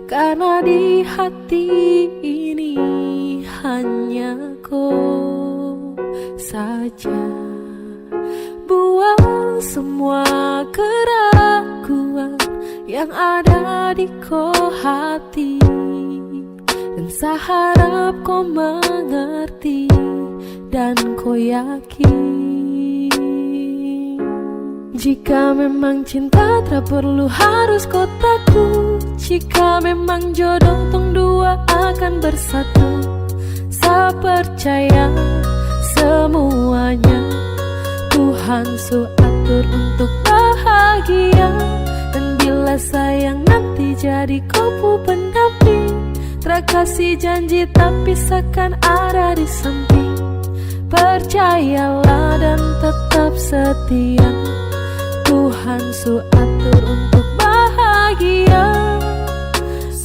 Karena di hati ini hanya kau saja. Buang semua keraguan yang ada di kau hati, dan saya harap kau mengerti dan kau yakin. Jika memang cinta tak perlu harus kau takut. Jika memang jodoh tong dua akan bersatu, saya percaya semuanya Tuhan su atur untuk bahagia. Dan bila sayang nanti jadi kau pendamping, terkasih janji tapi seakan ada di samping. Percayalah dan tetap setia, Tuhan su atur untuk bahagia.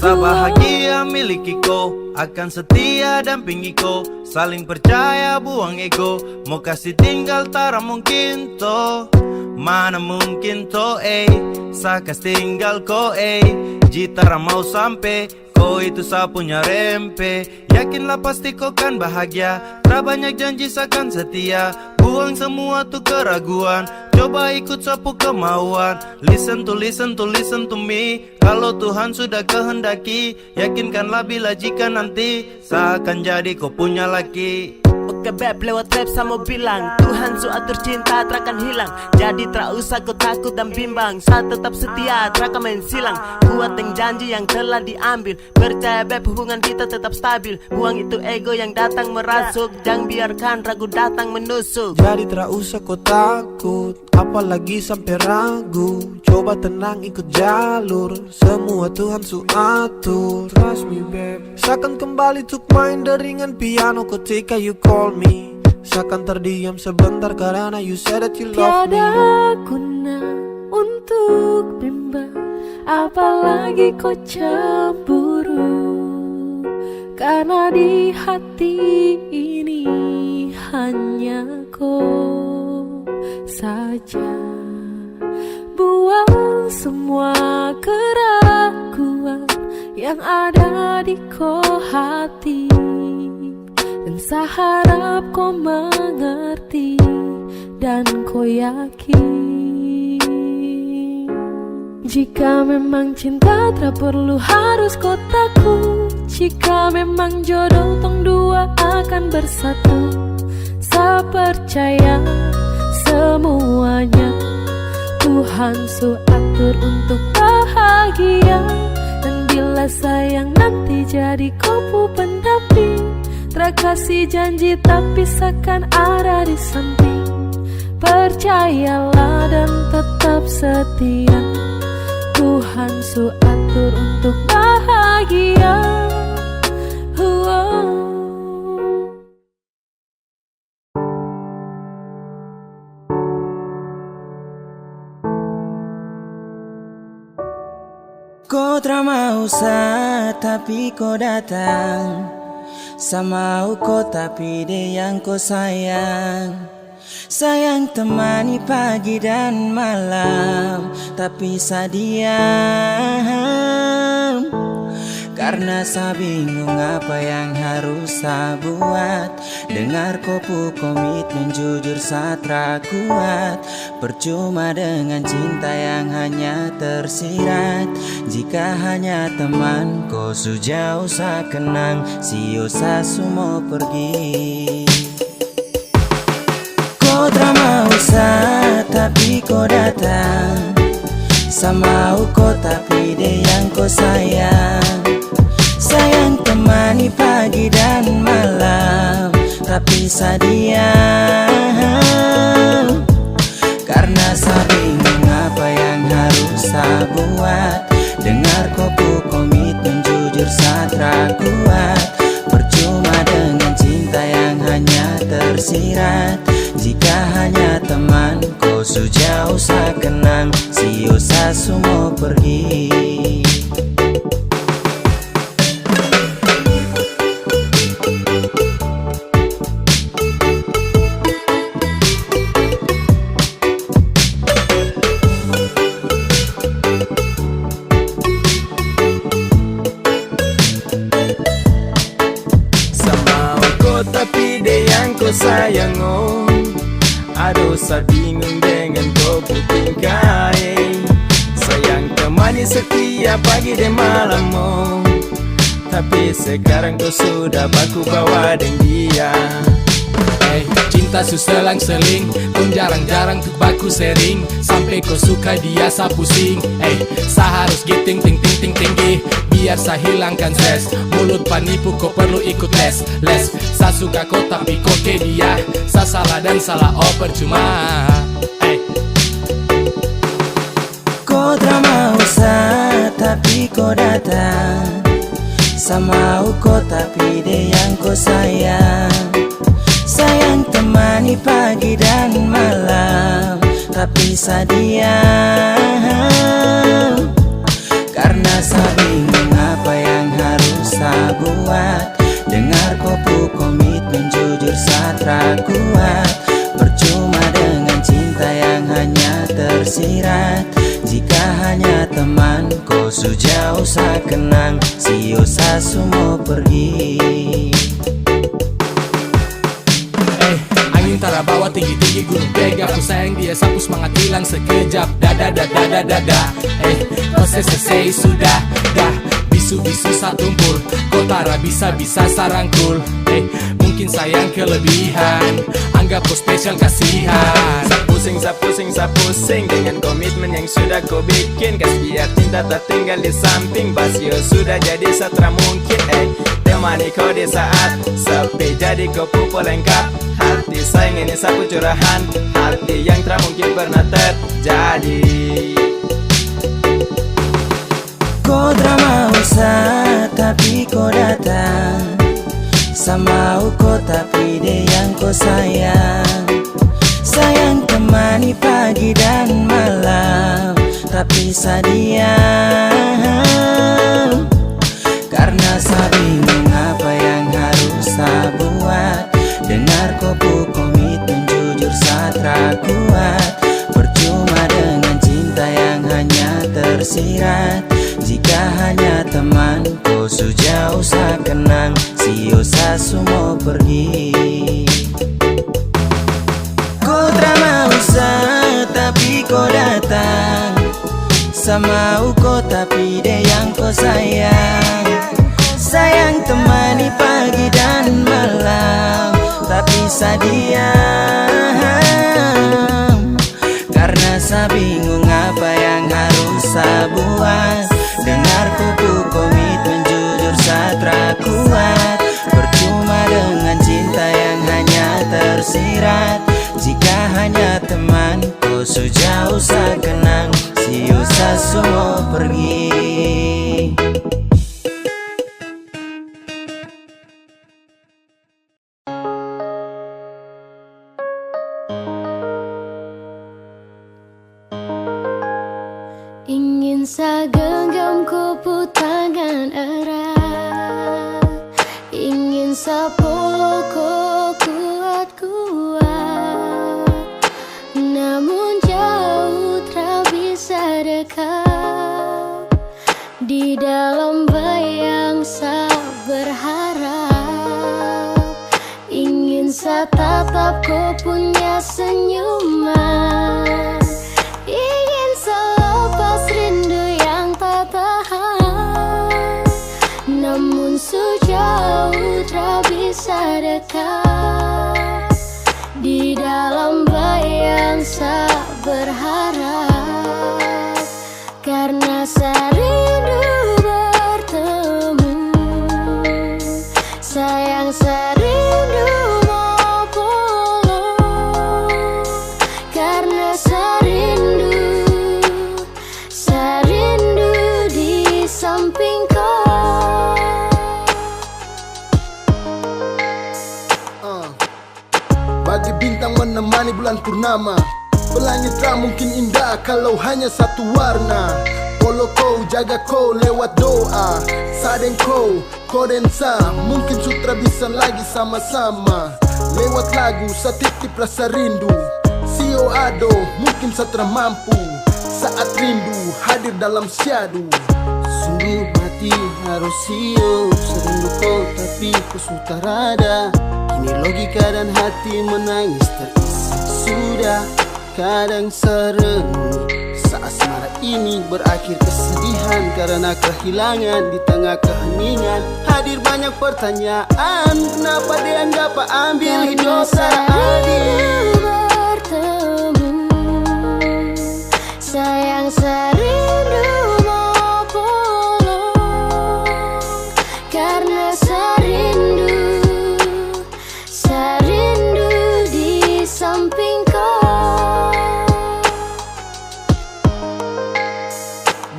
Sabahagia miliki ko, akan setia dampingi ko. Saling percaya buang ego, mau kasih tinggal tara mungkin to. Mana mungkin to sakas tinggal ko jitara mau sampai. Ko itu sa punya rempe, yakinlah pasti kau kan bahagia. Tak banyak janji sakan setia, buang semua tuh keraguan. Coba ikut sapu kemauan. Listen to me. Kalau Tuhan sudah kehendaki, yakinkanlah bila jika nanti seakan jadi kau punya laki. Oke beb, lewat rap saya mau bilang, Tuhan su atur cinta terakan hilang. Jadi tak usah kau takut dan bimbang, saya tetap setia terakan main silang. Buat yang janji yang telah diambil, percaya beb hubungan kita tetap stabil. Buang itu ego yang datang merasuk, jangan biarkan ragu datang menusuk. Jadi tak usah kau takut, apalagi sampai ragu. Coba tenang ikut jalur, semua Tuhan su atur. Trust me babe, seakan kembali tuk main deringan piano ketika you call me. Seakan terdiam sebentar karena you said that you love me. Tiada guna untuk bimbang, apalagi kau cemburu. Karena di hati ini hanya kau saja. Buang semua keraguan yang ada di kau hati, dan saya harap kau mengerti dan kau yakin. Jika memang cinta tak perlu harus kau takut. Jika memang jodoh tong dua akan bersatu, saya percaya semuanya Tuhan su atur untuk bahagia. Dan bila sayang nanti jadi kau pendamping, terkasih janji tapi seakan ada di samping. Percayalah dan tetap setia, Tuhan su atur untuk bahagia. Kau tak mau tapi kau datang. Sama kau tapi dia yang kau sayang. Sayang temani pagi dan malam, tapi saya diam. Karena saya bingung apa yang harus saya buat. Dengar kopu komitmen jujur saya tak kuat. Percuma dengan cinta yang hanya tersirat. Jika hanya teman kau sejauh saya kenang, sio saya semua pergi. Kau tak mau tapi kau datang. Sama kau tapi dia yang kau sayang. Sayang temani pagi dan malam, tapi saya diam. Karena saya bingung apa yang harus saya buat. Dengar kopu komitmen jujur saya tak kuat. Percuma dengan cinta yang hanya tersirat. Jika hanya teman kau sejauh saya kenang, sio saya semua pergi. kau sayang oh. Aduh saya bingung dengan kau tingkah sayang temani setiap pagi dan malam oh. Tapi sekarang kau sudah baku bawa dengan dia. Cinta selang-seling, kau jarang-jarang tuh baku sering. Sampai kau suka dia sa pusing. Sa harus giting tinggi biar sa hilangkan stres. Mulut penipu kau perlu ikut les. Sa suka kau tapi kau ke dia. Sa salah dan salah oh percuma. Kau tak mau sa tapi kau datang. Sama kau tapi dia yang kau sayang. Sayang temani pagi dan malam, tapi sadia. Karena saya bingung apa yang harus saya buat. Dengar kopu komitmen jujur saya kuat. Percuma dengan cinta yang hanya tersirat. Jika hanya teman kau sejauh saya kenang. Sio saya semua pergi. Angin tara bawa tinggi-tinggi gunung pega. Aku sayang dia sapu semangat hilang sekejap. Dada kau selesai sudah dah. Bisu-bisu satumpul. Kau tara bisa-bisa sarangkul. Mungkin sayang kelebihan. Anggap kau spesial kasihan. Sa pusing dengan komitmen yang sudah kau bikin. Kasih biar cinta tak tinggal di samping. Basio sudah jadi setra mungkin. Temani kau di saat sepi, jadi kau pupul lengkap. Hati sayang ini sapu curahan. Hati yang tak mungkin pernah terjadi. Kau drama usah tapi kau datang. Sama kau tapi dia yang kau sayang. Sayang temani pagi dan malam, tapi sadia. Karena saya bingung apa yang harus saya buat. Dengar kopu komitmen jujur saya kuat. Percuma dengan cinta yang hanya tersirat. Jika hanya teman kau sejauh saya kenang. Sio saya semua pergi. Kau tak mau sa tapi kau datang. Sama kau tapi dia yang kau sayang. Sayang temani pagi dan malam, tapi sadia. Karena saya bingung apa yang harus saya buat. Dengar kopu komitmen jujur saya kuat. Percuma dengan cinta yang hanya tersirat. Jika hanya teman kau sejauh saya kenang. Sio saya semua pergi. Ingin saya genggam kopu tangan erat. Ingin saya peluk kau kuat-kuat. Namun jauh tak bisa dekat. Di dalam bayang saya berharap. Ingin saya tatap kau punya senyuman. Ingin saya lepas rindu yang tak tahan. Namun sejauh tak bisa dekat. Di dalam bayang saya berharap. Karena saya rindu bertemu. Sayang saya rindu mau peluk. Karena saya rindu di samping kau. Bagi bintang menemani bulan purnama. Pelangit tak mungkin indah kalau hanya satu warna. Polo kau, jaga kau lewat doa. Sadeng kau dan sa. Mungkin sutra bisa lagi sama-sama. Lewat lagu, sa titip rasa rindu. Sio ado, mungkin satra mampu. Saat rindu hadir dalam syadu. Sungguh mati harus sio. Serindu kau tapi ku sutarada. Kini logika dan hati menangis terisi. Sudah kadang serenung saat asmara ini berakhir kesedihan karena kehilangan di tengah keheningan. Hadir banyak pertanyaan, kenapa dianggap ambil hidup tak adil. Bertemu, sayang serindu mau pulang, karena serindu di samping kau.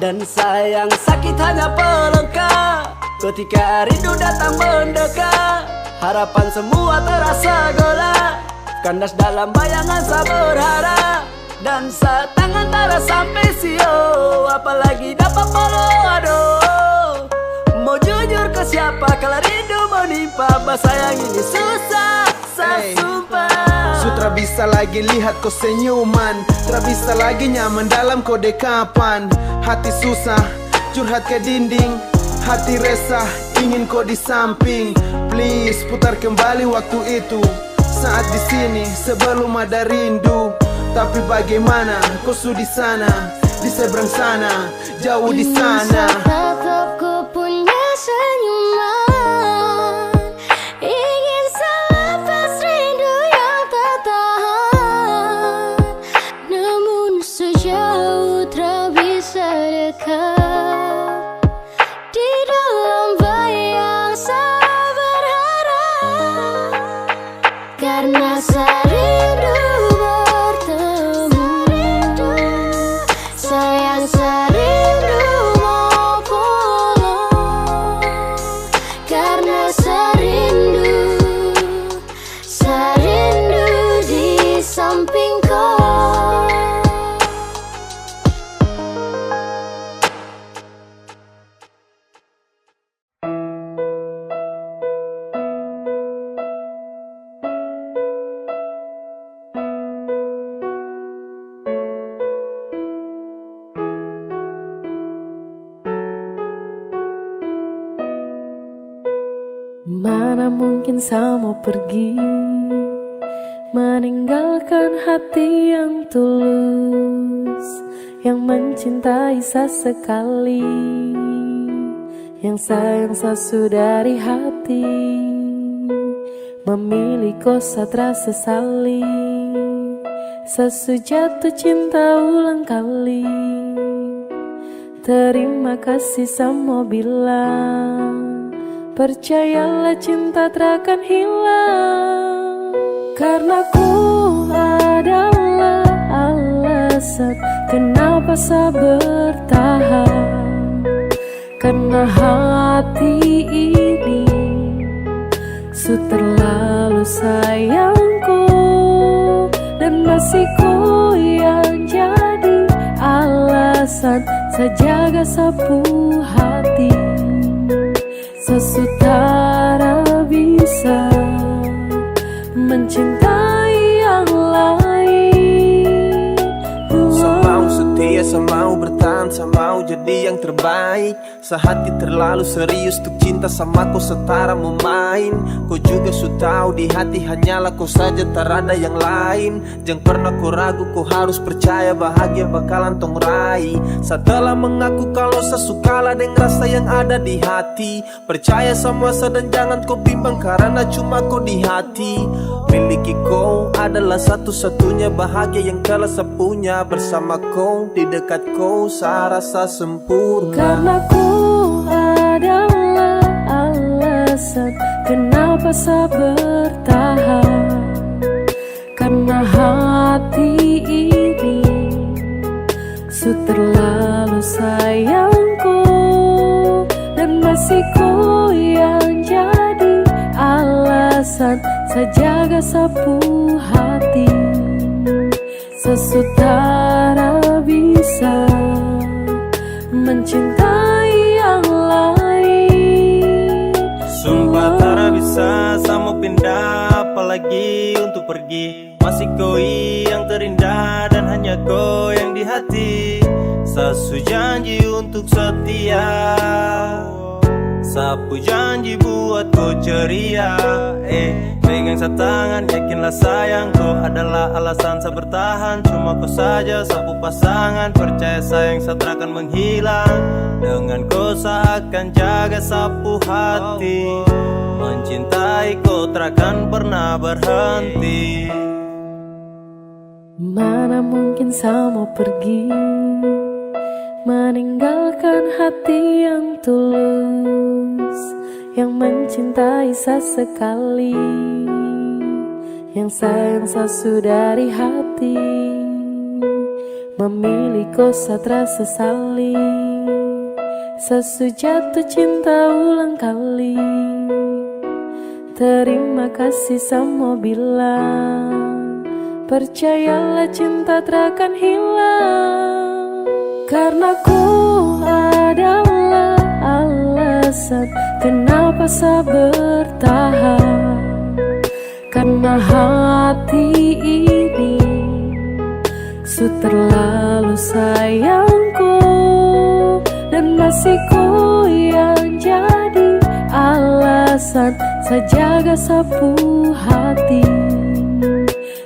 Dan sayang sakit hanya pelengkap ketika rindu datang mendekat. Harapan semua terasa gelap, kandas dalam bayangan saya berharap. Dan saat tangan tak sampai sio, apalagi dapat follow. Aduh, mau jujur ke siapa kalau rindu menimpa. Bah sayang ini susah, saya sumpah. Sutra bisa lagi lihat kau senyuman, tak bisa lagi nyaman dalam kau dekapan. Hati susah, curhat ke dinding, hati resah, ingin kau di samping. Please putar kembali waktu itu, saat di sini sebelum ada rindu. Tapi bagaimana kau di sana, di seberang sana, jauh di sana. Tetap ku punya senyuman, ingin selepas rindu yang tak tahan. Namun sejauh tak bisa dekat, di dalam bayang saya berharap, karena serindu bertemu. Sayang serindu mau pulang, karena serindu di samping kau. Mana mungkin saya mau pergi, meninggalkan hati yang tulus, yang mencintai sesekali, yang sayang saya dari hati. Memilih kau satra sesali, sesujatuh cinta ulang kali. Terima kasih sama bilang, percayalah cinta takkan hilang. Karena ku adalah alasan kenapa saya bertahan. Karena hati ini su terlalu sayangku, dan masih ku yang jadi alasan saya jaga sapu hati. Sesutara bisa mencintai yang lain. Semau setia, semau bertahan, semau jadi yang terbaik. Sehati terlalu serius untuk cinta sama kau setara memain. Kau juga tahu di hati hanyalah kau saja, tak ada yang lain. Jangan pernah kau ragu, kau harus percaya bahagia bakalan tong raih. Setelah mengaku kalau sesukalah dengan rasa yang ada di hati. Percaya sama saya dan jangan kau bimbang karena cuma kau di hati. Miliki kau adalah satu-satunya bahagia yang telah saya punya. Bersama kau, di dekat kau, saya rasa sempurna. Karena ku adalah alasan kenapa saya bertahan. Karena hati ini su terlalu sayangku, dan masih ku yang jadi alasan saya jaga sapu hati. Sesutara bisa mencintai yang lain. Sumpah tak bisa sama pindah, apalagi untuk pergi. Masih kau yang terindah dan hanya kau yang di hati. Saya janji untuk setia, Sapu janji buat ku ceria, pegang setangan, yakinlah sayangku adalah alasan saya bertahan. Cuma kau saja sapu pasangan, percaya sayang saya akan menghilang. Dengan kau saya akan jaga sapu hati, mencintai kau takkan pernah berhenti. Mana mungkin saya mau pergi, meninggalkan hati yang tulus, yang mencintai sesekali, yang sayang sesudah dari hati. Memilih kau saat rasa sesali, sejatuh cinta ulang kali. Terima kasih sama bilang, percayalah cinta takkan hilang. Karena ku adalah alasan kenapa saya bertahan. Karena hati ini terlalu sayangku, dan masih ku yang jadi alasan saya jaga sapu hati.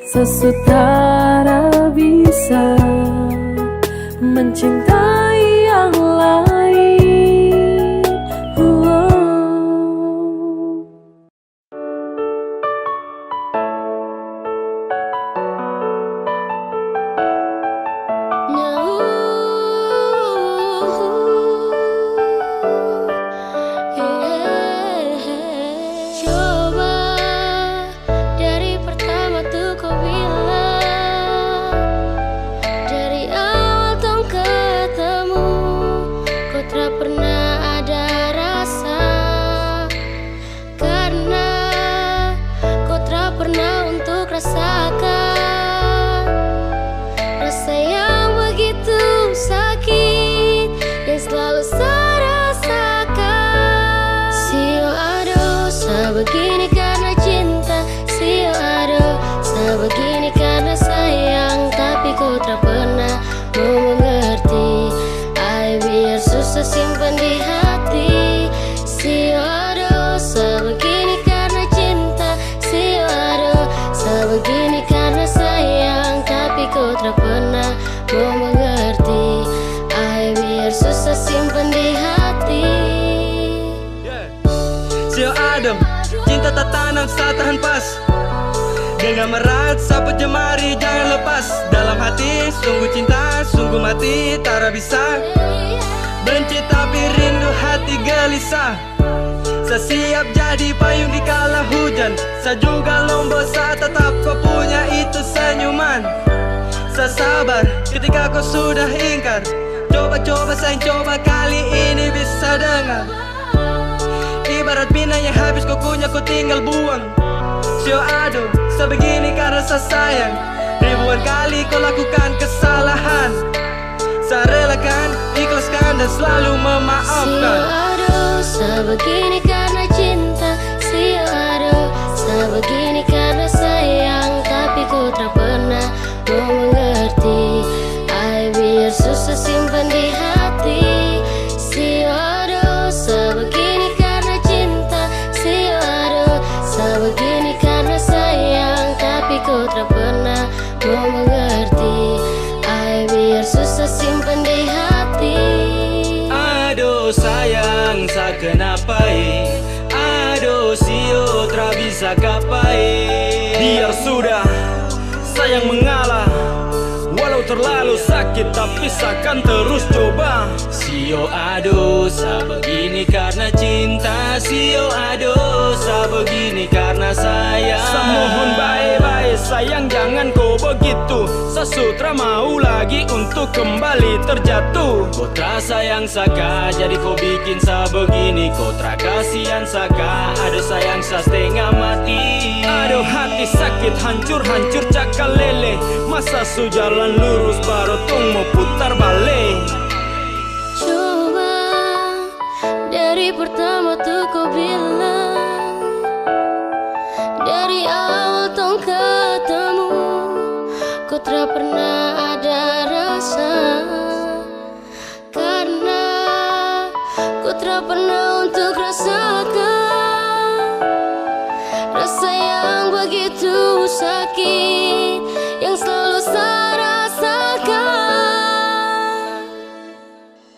Sesutara bisa mencintai yang lain. Coba dari pertama tuh kau bilang, dari awal tong ketemu, kau tak pernah ada rasa. Karena kau tak pernah untuk rasakan rasa yang begitu sakit yang selalu saya rasakan. Sio aduh, saya begini karena cinta. Sio aduh, saya begini karena sayang. Tapi kau tak pernah mau mengerti. Ay, biar susah simpan di hati. Sio aduh, saya begini karena cinta. Sio aduh, saya begini karena sayang. Tapi kau tak pernah mau mengerti. Ay, biar susah simpan di hati. Sio adem, cinta tak tanam saya tahan pas. Dengan merat sapu jemari jangan lepas. Dalam hati sungguh cinta, sungguh mati. Tak bisa benci tapi rindu hati gelisah. Saya siap jadi payung di kala hujan. Saya juga lombok saat tetap kau punya itu senyuman. Saya sabar ketika kau sudah ingkar. Coba-coba sayang, coba kali ini bisa dengar. Ibarat bina yang habis kau kunyah kau tinggal buang. Sio aduh, saya begini karena saya sayang. Ribuan kali kau lakukan kesalahan. Saya relakan, ikhlaskan dan selalu memaafkan. Sio aduh, saya begini karena cinta. Sio aduh, saya begini karena sayang. Tapi kau tak pernah mau mengerti. Ay, biar susah simpan di hati. Sio aduh, saya begini karena cinta. Sio aduh, saya begini karena sayang. Tapi kau tak pernah mau mengerti. Ay, biar susah simpan di hati. Aduh sayang, saya kenapa aduh sio tak bisa kapai. Biar sudah, sayang mengalah. Walau terlalu sakit tapi saya akan terus coba. Sio aduh, saya begini karena cinta. Sio aduh, saya begini karena sayang. Saya mohon baik-baik sayang jangan kau begitu. Saya sutra mau lagi untuk kembali terjatuh. Kau tak sayang saka jadi kau bikin saya begini. Kau tak kasihan saka, aduh sayang saya setengah mati. Aduh hati sakit hancur-hancur cakal lele. Masa su jalan lurus baru tong mau putar balik. Coba dari pertama tuh kau bilang, dari awal tong ketemu, kau tak pernah ada rasa. Karena kau tak pernah untuk rasakan rasa yang begitu sakit yang selalu saya rasakan.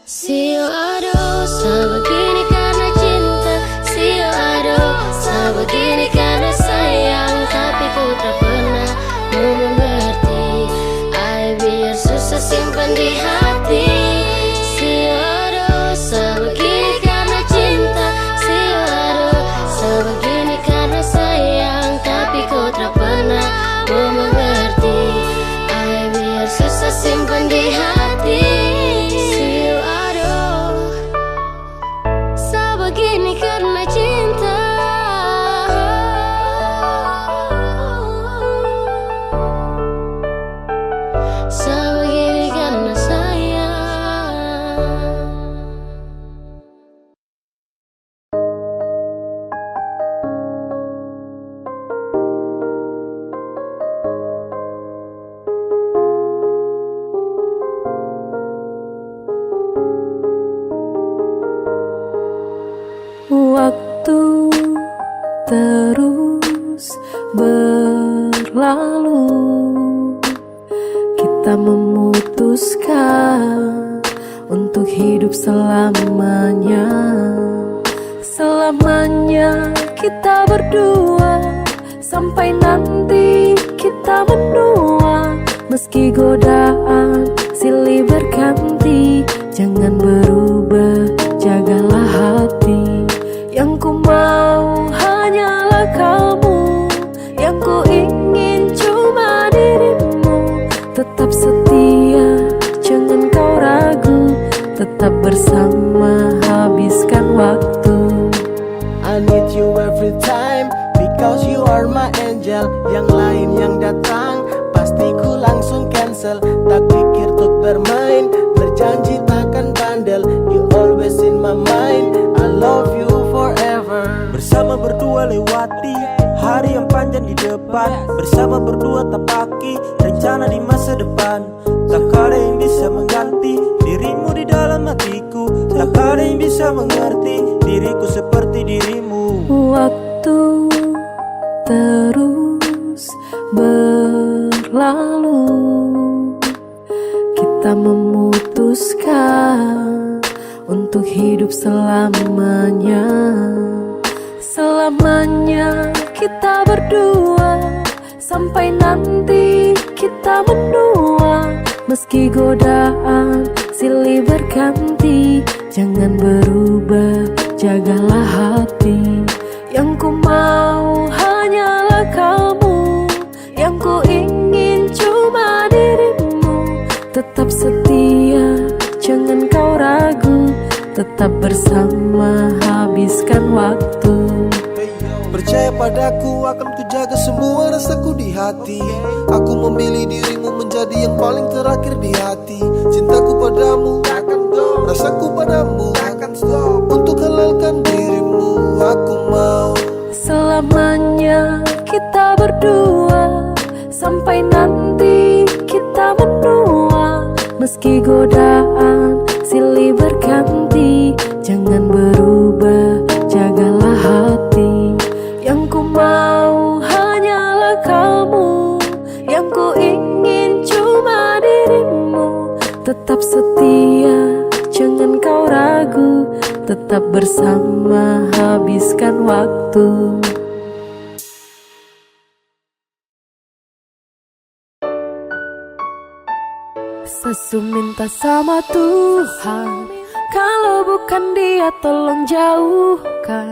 Sio aduh, sebegini karena cinta. Sio aduh, sebegini karena sayang. Tapi ku tak pernah mau mengerti. Ay, biar susah simpan di hati. Sio aduh, sebegini karena cinta. Sio aduh, sebegini karena sayang. Tapi ku tak pernah mau mengerti. Ay, biar susah simpan di hati. Sio aduh, sebegini karena cinta. Sebegini karena sayang. Waktu terus berlalu, kita memutuskan untuk hidup selamanya. Selamanya kita berdua, sampai nanti kita menua. Meski godaan silih berganti, jangan berubah, jagalah hati. Yang ku mau hanyalah kamu, yang ku ingin cuma dirimu. Tetap setia, jangan kau ragu, tetap bersama, habiskan waktu. I need you every time because you are my angel. Yang lain yang datang pasti ku langsung cancel. Tak pikir untuk bermain, berjanji takkan bandel. You always in my mind, I love you forever. Bersama berdua lewati hari yang panjang di depan. Bersama berdua tapaki rencana di masa depan. Tak ada yang bisa mengganti dirimu di dalam hatiku. Tak ada yang bisa mengerti diriku seperti dirimu. Waktu terus berlalu, kita memutuskan untuk hidup selamanya. Selamanya kita berdua, sampai nanti kita menua. Meski godaan silih berganti, jangan berubah, jagalah hati. Yang ku mau hanyalah kamu, yang ku ingin cuma dirimu. Tetap setia, jangan kau ragu, tetap bersama, habiskan waktu. Percaya padaku, akan ku jaga semua rasaku di hati. Aku memilih dirimu menjadi yang paling terakhir di hati. Cintaku padamu takkan stop, rasaku padamu takkan stop. Untuk halalkan dirimu, aku mau Selamanya kita berdua, sampai nanti kita menua. Meski godaan silih berganti, jangan berubah, jagalah hati. Yang ku mau hanyalah kamu, yang ku ingin cuma dirimu. Tetap setia, jangan kau ragu, tetap bersama, habiskan waktu. Sesu minta sama Tuhan, kalau bukan Dia tolong jauhkan.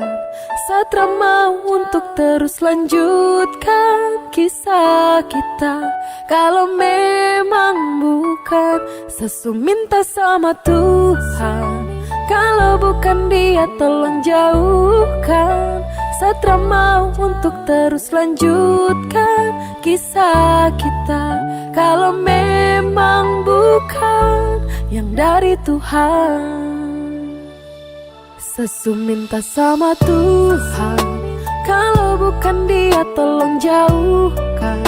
Satra mau untuk terus lanjutkan kisah kita. Kalau memang bukan, Sesu minta sama Tuhan, kalau bukan Dia tolong jauhkan. Satra mau untuk terus lanjutkan kisah kita. Kalau memang bukan yang dari Tuhan. Sesu minta sama Tuhan, kalau bukan Dia tolong jauhkan.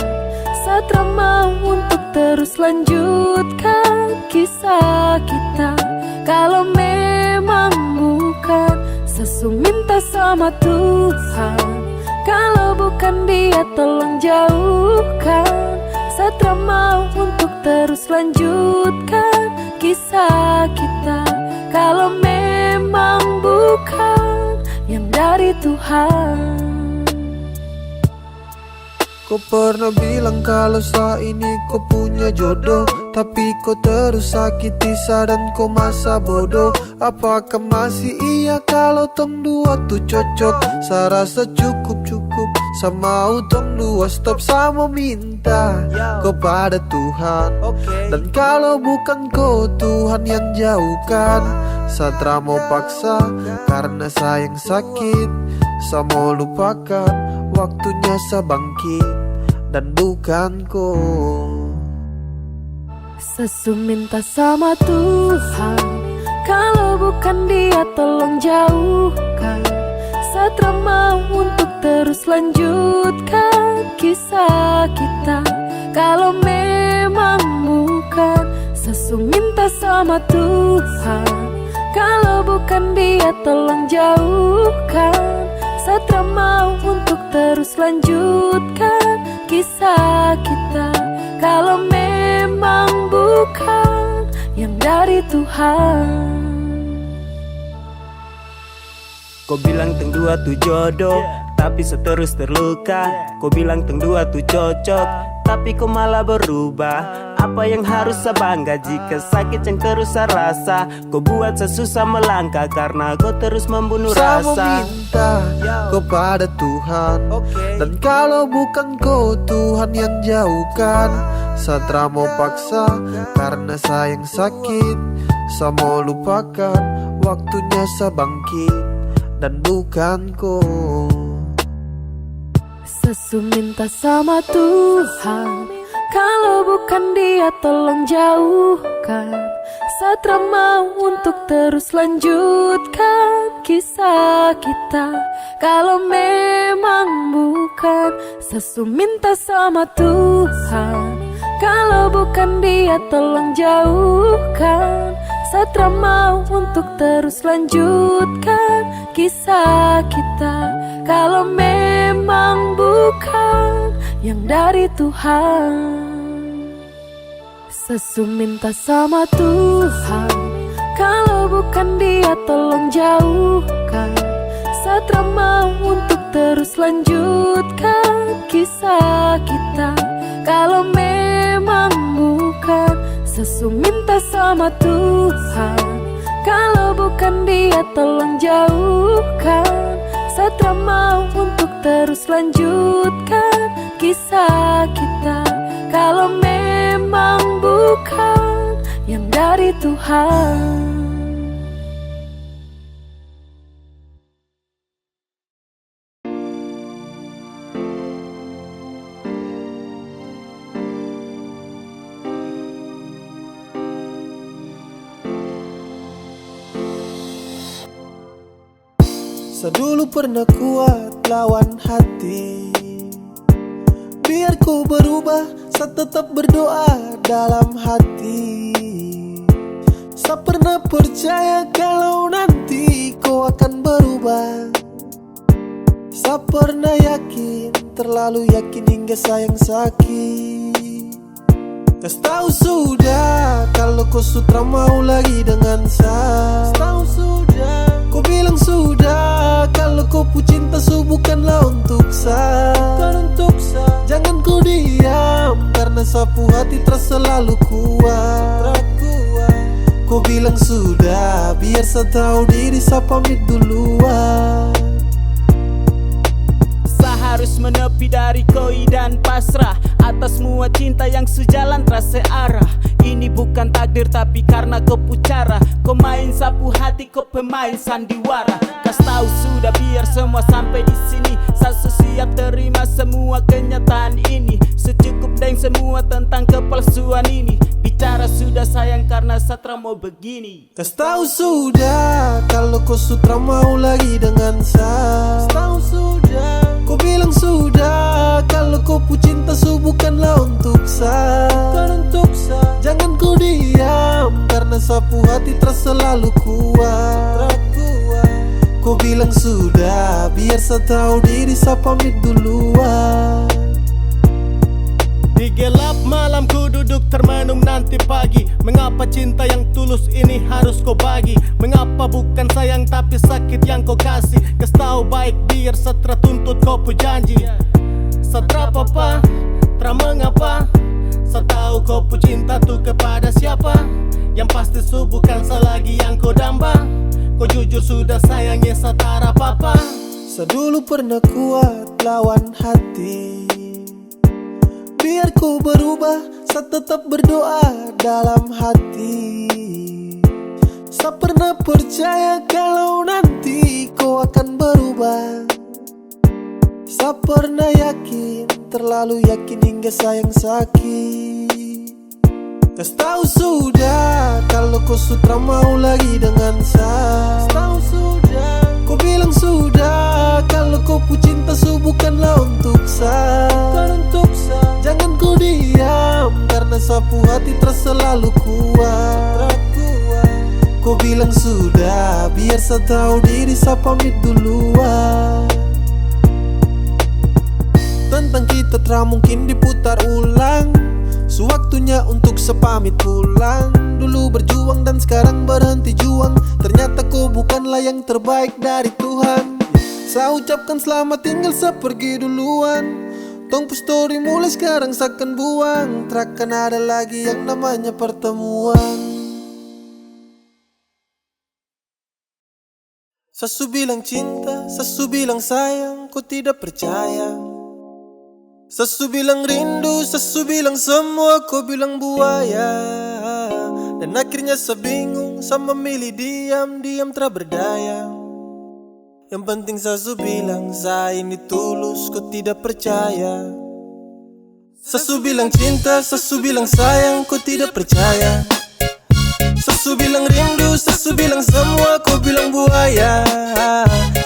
Satra mau untuk terus lanjutkan kisah kita. Kalau memang memang bukan, Sesu minta sama Tuhan. Kalau bukan dia tolong jauhkan. Satra mau untuk terus lanjutkan kisah kita. Kalau memang bukan yang dari Tuhan. Kau pernah bilang kalau saat ini kau punya jodoh, tapi kau terus sakiti dan kau masa bodoh. Apakah masih iya kalau tong dua tuh cocok? Saya rasa cukup sama utong dua stop sama minta kepada Tuhan. Dan kalau bukan kau Tuhan yang jauhkan, Satra mau paksa karena sayang sakit. Saya mau lupakan, waktunya saya bangkit dan bukan kau. Sesu minta sama Tuhan, kalau bukan dia tolong jauhkan. Satra mau untuk terus lanjutkan kisah kita. Kalau memang bukan, Sesu minta sama Tuhan, kalau bukan dia tolong jauhkan. Satra mau untuk terus lanjutkan kisah kita. Kalau memang bukan yang dari Tuhan. Kau bilang teng dua tuh jodoh, tapi seterus terluka. Kau bilang teng dua tuh cocok, tapi kau malah berubah. Apa yang harus saya bangga jika sakit yang terus saya rasa? Kau buat saya susah melangkah karena kau terus membunuh Saya mau rasa. minta kepada Tuhan, dan kalau bukan kau Tuhan yang jauhkan. Satra mau paksa karena sayang sakit. Saya mau lupakan, waktunya saya bangkit dan bukan kau. Sesu minta sama Tuhan, kalau bukan dia tolong jauhkan. Satra mau untuk terus lanjutkan kisah kita. Kalau memang bukan, Sesu minta sama Tuhan, kalau bukan dia tolong jauhkan. Satra mau untuk terus lanjutkan kisah kita. Kalau memang bukan yang dari Tuhan. Sesu minta sama Tuhan, kalau bukan dia tolong jauhkan. Satra mau untuk terus lanjutkan kisah kita. Kalau memang bukan, Sesu minta sama Tuhan, kalau bukan dia tolong jauhkan. Satra mau untuk terus lanjutkan kisah kita. Kalau memang bukan yang dari Tuhan. Saya dulu pernah kuat lawan hati, biar ku berubah, saya tetap berdoa dalam hati. Saya pernah percaya kalau nanti kau akan berubah. Saya pernah yakin, terlalu yakin hingga sayang sakit. Kau tahu sudah kalau kau sutra mau lagi dengan saya. Tahu sudah, kau bilang sudah kalau kau pu cinta bukanlah untuk saya. Jangan kau diam karena sapu hati terasa selalu kuat. Kau bilang sudah, biar saya tahu diri saya pamit duluan. Harus menepi dari koi dan pasrah atas semua cinta yang sejalan terasa arah. Ini bukan takdir tapi karena kau pucara. Kau main sapu hati, kau pemain sandiwara. Kas tahu sudah biar semua sampai di sini. Saya siap terima semua kenyataan ini. Secukup dengan semua tentang kepalsuan ini. Bicara sudah sayang karena Satra mau begini. Kas tahu sudah kalau kau sutra mau lagi dengan saya. Tahu sudah, kau bilang sudah kalau kau pu cinta bukanlah untuk saya. Jangan kau diam karena karena sapu hati terasa selalu kuat. Kau bilang sudah, biar saya tahu diri, saya pamit duluan. Di gelap malam ku duduk termenung nanti pagi. Mengapa cinta yang tulus ini harus kau bagi? Mengapa bukan sayang tapi sakit yang kau kasih? Kas tahu baik biar setra tuntut kau pu janji. Setra apa, tra mengapa? Saya tahu kau pu cinta tuh kepada siapa? Yang pasti bukan selagi yang kau damba. Kau jujur sudah sayangnya setara papa. Saya dulu pernah kuat lawan hati, biar ku berubah, saya tetap berdoa dalam hati. Saya pernah percaya kalau nanti kau akan berubah. Saya pernah yakin, terlalu yakin hingga sayang sakit. Kas tahu sudah kalau kau sudah mau lagi dengan saya. Tahu sudah, kau bilang sudah kalau kau pu cinta bukanlah untuk saya. Jangan kau diam karena sapu hati terasa selalu kuat. Kau bilang sudah, biar saya tahu diri, saya pamit duluan. Tentang kita tak mungkin diputar ulang. Sewaktunya untuk sepamit pulang. Dulu berjuang dan sekarang berhenti juang. Ternyata kau bukanlah yang terbaik dari Tuhan. Saya ucapkan selamat tinggal, saya pergi duluan. Tong story mulai sekarang saya akan buang. Takkan ada lagi yang namanya pertemuan. Sasu bilang cinta, sasu bilang sayang, kau tidak percaya. Sasu bilang rindu, sasu bilang semua, kau bilang buaya. Dan akhirnya saya bingung, saya memilih diam tak berdaya. Yang penting sasu bilang saya ini tulus, kau tidak percaya. Sasu bilang cinta, sasu bilang sayang, kau tidak percaya. Sasu bilang rindu, sasu bilang semua, kau bilang buaya.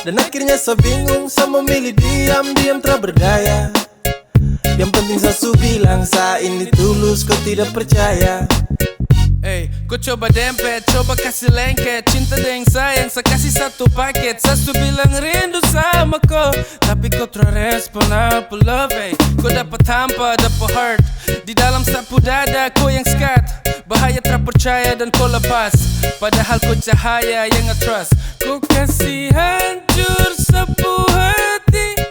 Dan akhirnya saya bingung, saya memilih diam tak berdaya. Yang penting sasu bilang saya ini tulus, kau tidak percaya. Hey, kau coba dempet, coba kasih lengket. Cinta dan sayang, saya kasih satu paket. Sasu bilang rindu sama kau, tapi kau terrespon apa love. Hey, kau dapat hampa, dapat heart. Di dalam sapu dada, kau yang skat. Bahaya terpercaya dan kau lepas. Padahal kau cahaya yang nge-trust. Kau kasih hancur sapu hati.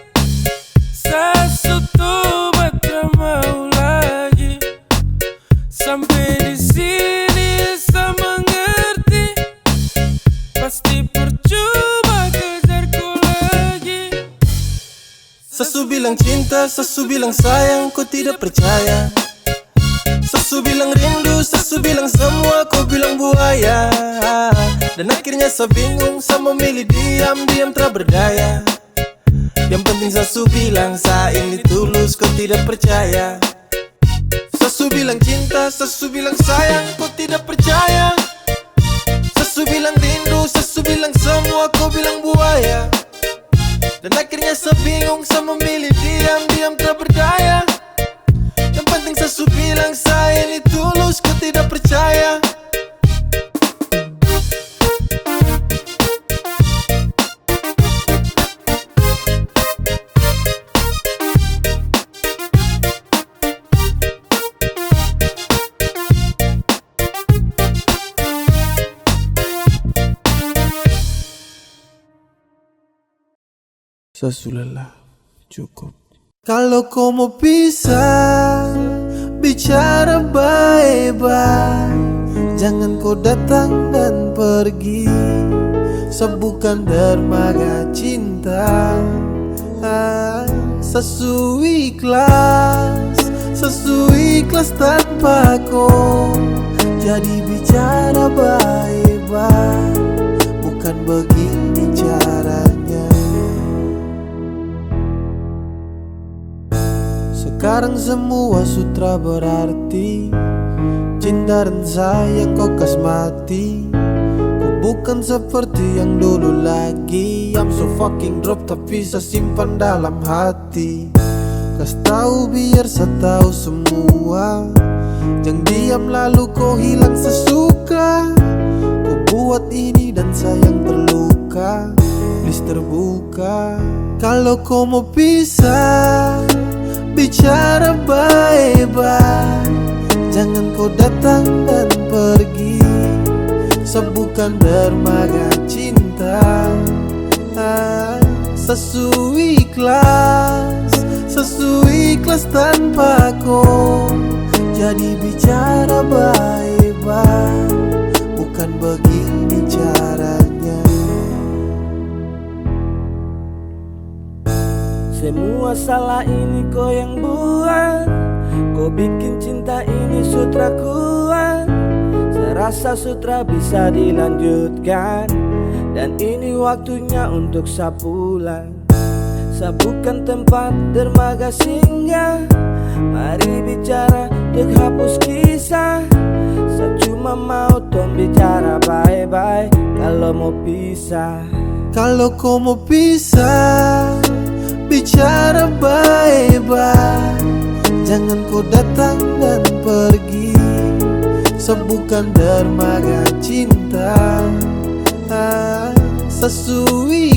Sasu tuh tak mau lagi. Sampai di sini saya mengerti. Pasti percuma kejarku lagi. Sasu bilang cinta, sasu bilang sayang, kau tidak percaya. Sasu bilang rindu, sasu bilang semua, kau bilang buaya. Dan akhirnya saya bingung, saya memilih diam tak berdaya. Yang penting sasu bilang saya ini tulus, kau tidak percaya. Sasu bilang cinta, sasu bilang sayang, kau tidak percaya. Sasu bilang rindu, sasu bilang semua, kau bilang buaya. Dan akhirnya saya bingung, saya memilih diam tak berdaya. Yang penting sasu bilang saya ini tulus, kau tidak percaya. Sasulah cukup. Kalau kau mau pisah, bicara baik-baik. Jangan kau datang dan pergi. Sebukan dermaga cinta. Sasu ikhlas tanpa kau. Jadi bicara baik-baik. Bukan begini caranya. Sekarang semua sutra berarti. Cinta dan sayang kau kas mati. Kau bukan seperti yang dulu lagi. I'm so fucking drop tapi saya simpan dalam hati. Kas tahu biar saya tahu semua. Jangan diam lalu kau hilang sesuka. Kau buat ini dan sayang terluka. Please terbuka. Kalau kau mau pisah, bicara baik-baik. Jangan kau datang dan pergi. Sebutkan dermaga cinta. Sesuai ikhlas tanpa kau. Jadi bicara baik-baik, bukan begini caranya. Semua salah ini kau yang buat. Kau bikin cinta ini sutra kuat. Saya rasa sutra bisa dilanjutkan. Dan ini waktunya untuk saya pulang. Saya bukan tempat dermaga singgah. Mari bicara dek hapus kisah. Saya cuma mau tong bicara bye-bye. Kalau mau pisah. Kalau kau mau pisah, bicara baik-baik. Jangan kau datang dan pergi. Sebutkan dermaga cinta. Sesuai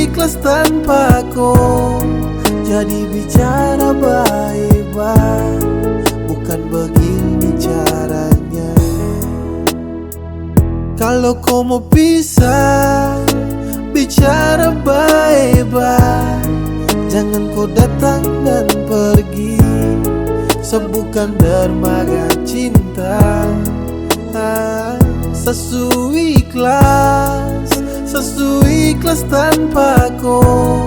ikhlas tanpa kau. Jadi bicara baik-baik, bukan begini caranya. Kalau kau mau pisah, bicara baik-baik. Jangan kau datang dan pergi. Sebutkan dermaga cinta. Sesuai ikhlas tanpa kau.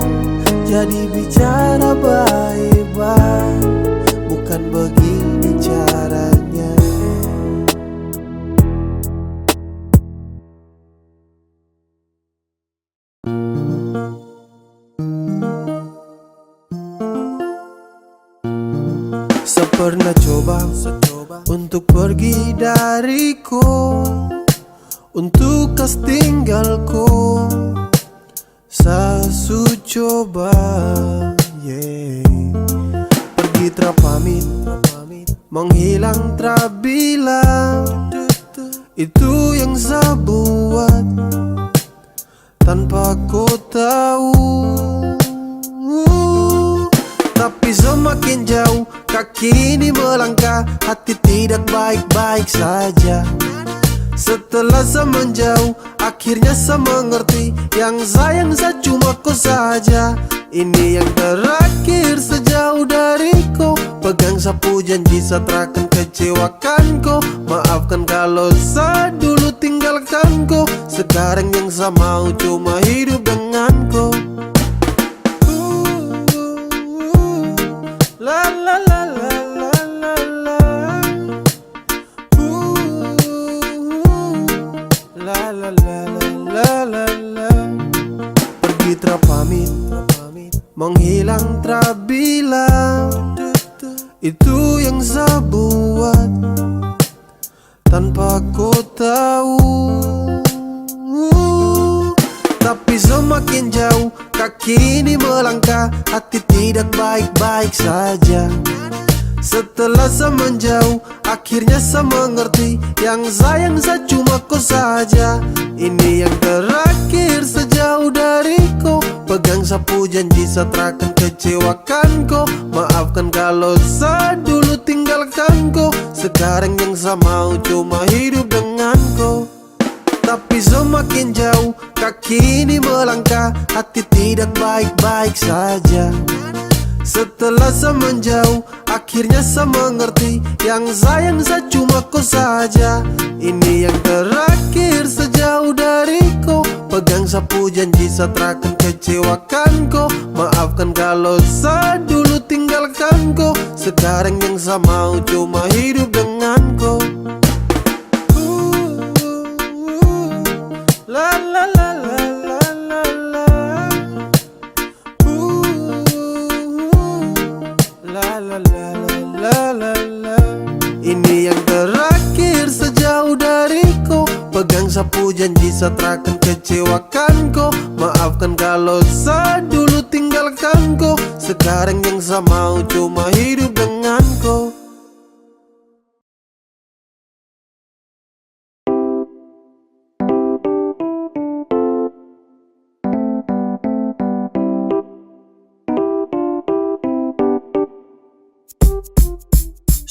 Jadi bicara baik-baik, bukan begini caranya. Saya pernah coba untuk pergi dariku, untuk kas tinggalku. Saya coba pergi terpamit, menghilang terbilang. Itu yang saya buat tanpa kau tahu. Tapi semakin jauh kaki ini melangkah, hati tidak baik-baik saja. Setelah saya menjauh, akhirnya saya mengerti. Yang sayang saya cuma kau saja. Ini yang terakhir sejauh dariku. Pegang sapu janji saya takkan kecewakan kau. Maafkan kalau saya dulu tinggalkan kau. Sekarang yang saya mau cuma hidup dengan kau. La la la la la la la. La la la la la la. Pergi terpamit, menghilang terbilang. Itu yang saya buat tanpa kau tahu. Tapi semakin jauh kaki ini melangkah, hati tidak baik-baik saja. Setelah saya menjauh, akhirnya saya mengerti. Yang sayang saya cuma kau saja. Ini yang terakhir sejauh dariku. Pegang sapu janji saya takkan kecewakan kau. Maafkan kalau saya dulu tinggalkan kau. Sekarang yang saya mau cuma hidup dengan kau. Tapi semakin jauh kaki ini melangkah, hati tidak baik-baik saja. Setelah saya menjauh, akhirnya saya mengerti. Yang sayang saya cuma kau saja. Ini yang terakhir sejauh dariku. Pegang sapu janji saya takkan kecewakan kau. Maafkan kalau saya dulu tinggalkan kau. Sekarang yang saya mau cuma hidup dengan kau. La la la la la la la. La la la la la la. Ini yang terakhir sejauh dariku. Pegang sapu janji saya takkan kecewakan kau. Maafkan kalau saya dulu tinggalkan kau. Sekarang yang saya mau cuma hidup dengan kau.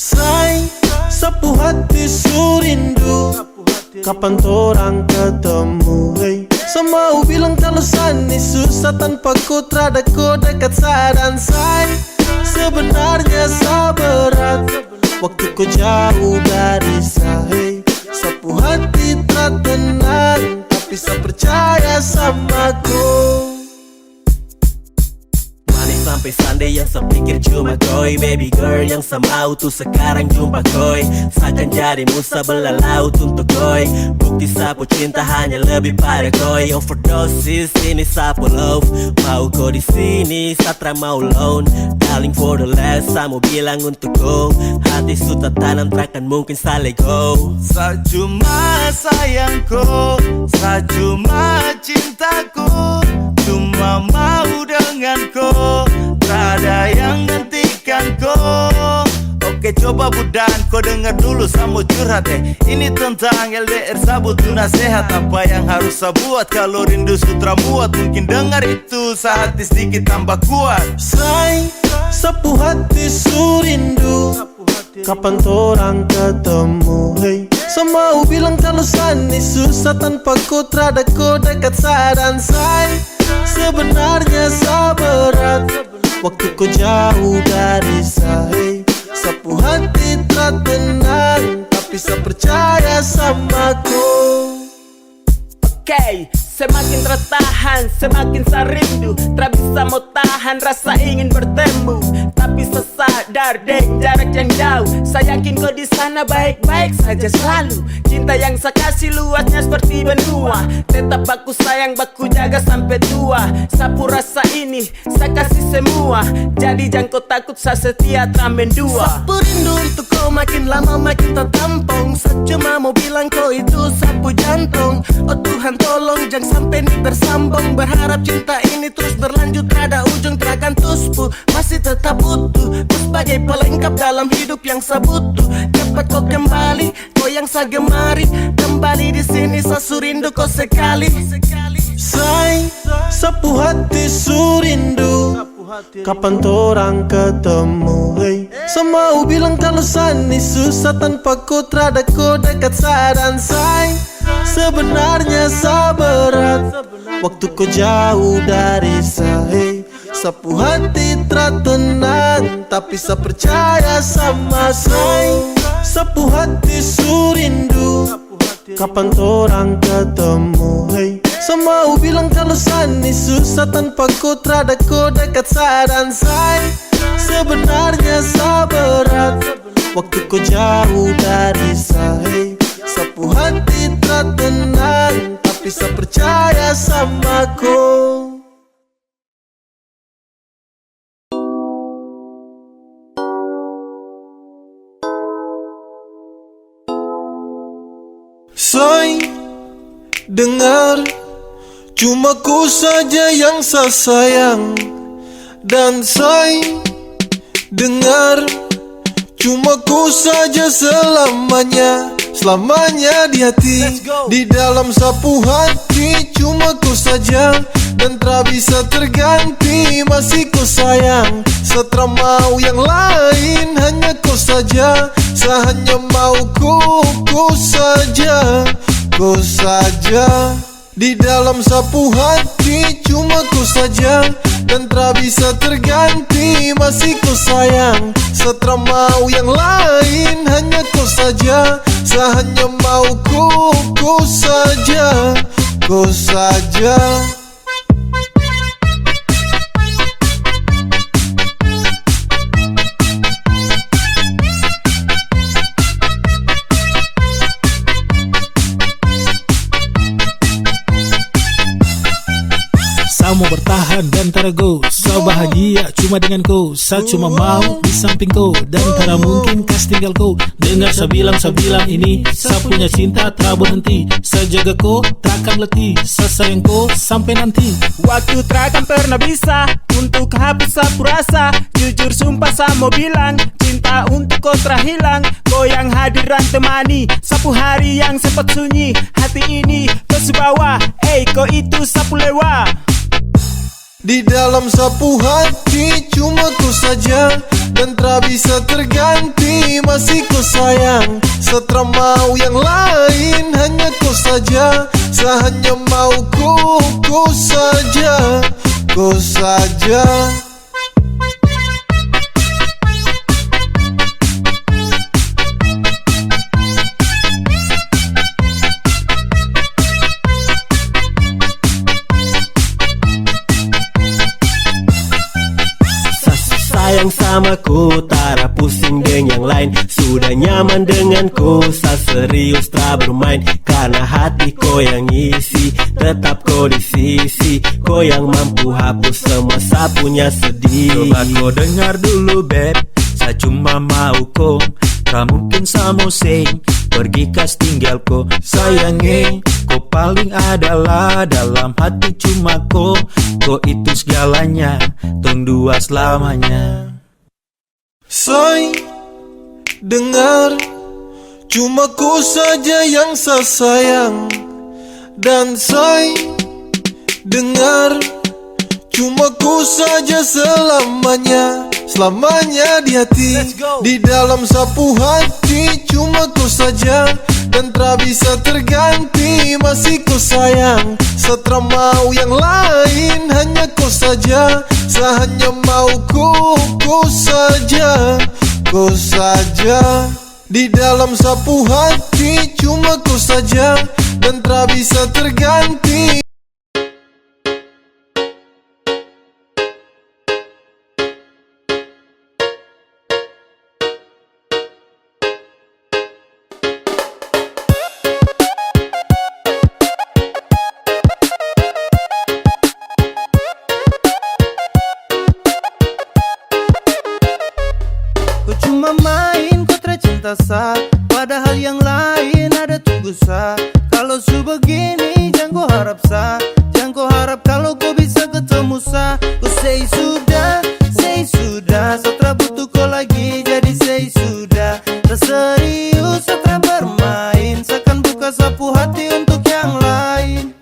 Say, sapu hati surindu, kapan torang ketemu, hey. Semau bilang kalau sani susah tanpa ku terada ku dekat sadan say. Sebenarnya sa berat waktu ku jauh dari sa, hey. Sapu hati tak tenang tapi sa percaya sama ku. Manis sampai Sunday yang saya pikir cuma koi. Baby girl yang saya mau tuh sekarang jumpa koi. Seakan jadi musa belah laut untuk koi. Bukti sapu cinta hanya lebih pada koi. Overdosis ini sapu love. Mau kau di sini satra mau loan. Darling for the last saya mau bilang untuk kau. Hati sudah tanam takkan mungkin saya let go. Sa cuma sayangku, sa cuma cintaku, cuma mau denganku, tak ada yang gantikanku. Oke coba budan, kau dengar dulu saya mau curhat Ini tentang LDR sabut tuh nasihat. Apa yang harus saya buat kalau rindu sutra muat. Mungkin dengar itu sehati sedikit tambah kuat. Say, sapu hati surindu, kapan torang ketemu, hey. Semau bilang kalau sani susah tanpa ku terada ku dekat sadan say. Sebenarnya sa berat waktu ku jauh dari sa, hey. Sapu hati tak tenang tapi sa percaya sama ku. Okay, semakin tertahan, semakin saya rindu. Tak bisa mau tahan rasa ingin bertemu. Tapi saya sadar dek jarak yang jauh. Saya yakin kau di sana baik-baik saja selalu. Cinta yang saya kasih luasnya seperti benua. Tetap aku sayang, aku jaga sampai tua. Sapu rasa ini saya kasih semua. Jadi jangan kau takut, saya setia tramen dua. Sapu rindu untuk kau makin lama makin tertampung. Saya cuma mau bilang kau itu sapu jantung. Oh Tuhan tolong jangan sampai ini bersambung. Berharap cinta ini terus berlanjut, ada ujung terakan tuspu. Masih tetap utuh, ku sebagai pelengkap dalam hidup yang saya butuh. Cepat kau kembali, kau yang saya gemari. Kembali di sini saya surindu kau sekali. Say, sapu hati surindu, kapan torang ketemu, hey. Semau bilang kalau sani susah tanpa ku terada ku dekat sadan say. Sebenarnya sa berat waktu ku jauh dari sa, hey. Sapu hati tak tenang tapi sa percaya sama say. Sapu hati surindu, kapan torang ketemu, hey. Semau bilang kalau sani susah tanpa ku terada ku dekat sadan say. Sebenarnya sa berat waktu ku jauh dari sa, hey. Sapu hati tak tenang tapi sa percaya sama ku. Say, dengar, cuma ku saja yang saya sayang. Dan say, dengar, cuma ku saja selamanya. Selamanya di hati, di dalam sapu hati. Cuma ku saja dan tak bisa terganti. Masih ku sayang, setelah mau yang lain. Hanya ku saja, saya hanya mau ku saja. Ku saja di dalam sapu hati. Cuma ku saja dan tak bisa terganti. Masih ku sayang, setelah mau yang lain. Hanya ku saja, saya hanya mau ku saja. Ku saja. mau bertahan dan tara go. Saya bahagia cuma dengan kau. Saya cuma mau di samping kau dan tara mungkin kas tinggal kau. Dengar saya bilang ini, saya punya cinta tak berhenti. Saya jaga kau takkan letih. Saya sayang kau sampai nanti. Waktu takkan pernah bisa untuk hapus sapu rasa. Jujur sumpah saya mau bilang, cinta untuk kau terhilang. Kau yang hadiran temani sapu hari yang sempat sunyi. Hati ini kau subawa, kau itu sapu lewa. Di dalam sapu hati cuma ku saja dan tak bisa terganti, masih ku sayang. Setelah mau yang lain hanya ku saja. Saya hanya mau ku saja, ku saja. Sayang sama ku, tara pusing dengan yang lain. Sudah nyaman denganku, sa serius tak bermain. Karena hati ko yang isi, tetap ko di sisi. Ko yang mampu hapus semua sa punya sedih. Coba kau dengar dulu beb, saya cuma mau kau. Tak mungkin saya mau say, pergi kas tinggal kau. Sayangi, kau paling adalah dalam hati cuma kau. Kau itu segalanya, tong dua selamanya. Say, dengar, cuma ku saja yang saya sayang. Dan say, dengar, cuma ku saja selamanya. Selamanya di hati, di dalam sapu hati cuma ku saja dan tak bisa terganti, masih ku sayang. Setelah mau yang lain hanya ku saja. Saya hanya mau ku saja, ku saja. Di dalam sapu hati cuma ku saja dan tak bisa terganti. Cuma main kau tercinta sa, padahal yang lain ada tunggu sa. Kalau su begini jangan kau harap sa, jangan kau harap kalau kau bisa ketemu sa. Kau say sudah, setelah butuh kau lagi jadi say sudah. Tak serius setelah bermain, seakan buka sapu hati untuk yang lain.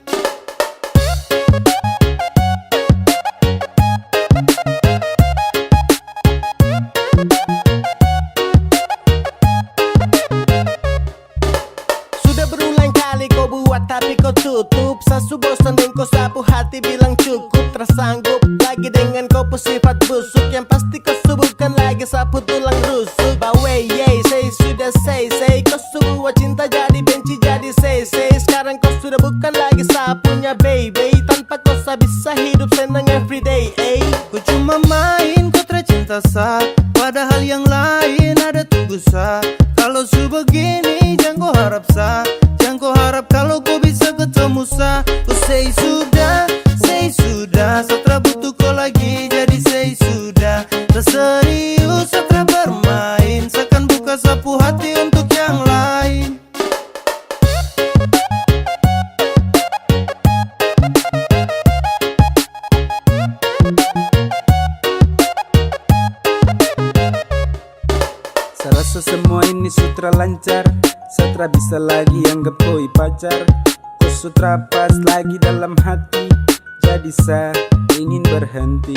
Tapi kau tutup, sasu bosan dan kau sapu hati bilang cukup. Tersanggup lagi dengan kau sifat busuk, yang pasti kau subuhkan lagi sapu tulang rusuk. Bawe yey, say sudah say kau sebuah cinta jadi benci jadi say. Sekarang kau sudah bukan lagi sapunya baby, tanpa kau bisa hidup senang everyday. Kau cuma main kau tercinta sa, padahal yang lain ada tunggu sa. Kalau su begini jangan kau harap sa, jangan kau harap kalau kau bisa ketemu sa. Kau say sudah, setelah butuh kau lagi jadi say sudah. Tak serius setelah bermain, seakan buka sapu hati untuk yang lain. Saya rasa semua ini sutra lancar, setra bisa lagi anggap koi pacar. Kau sutra pas lagi dalam hati, jadi saya ingin berhenti.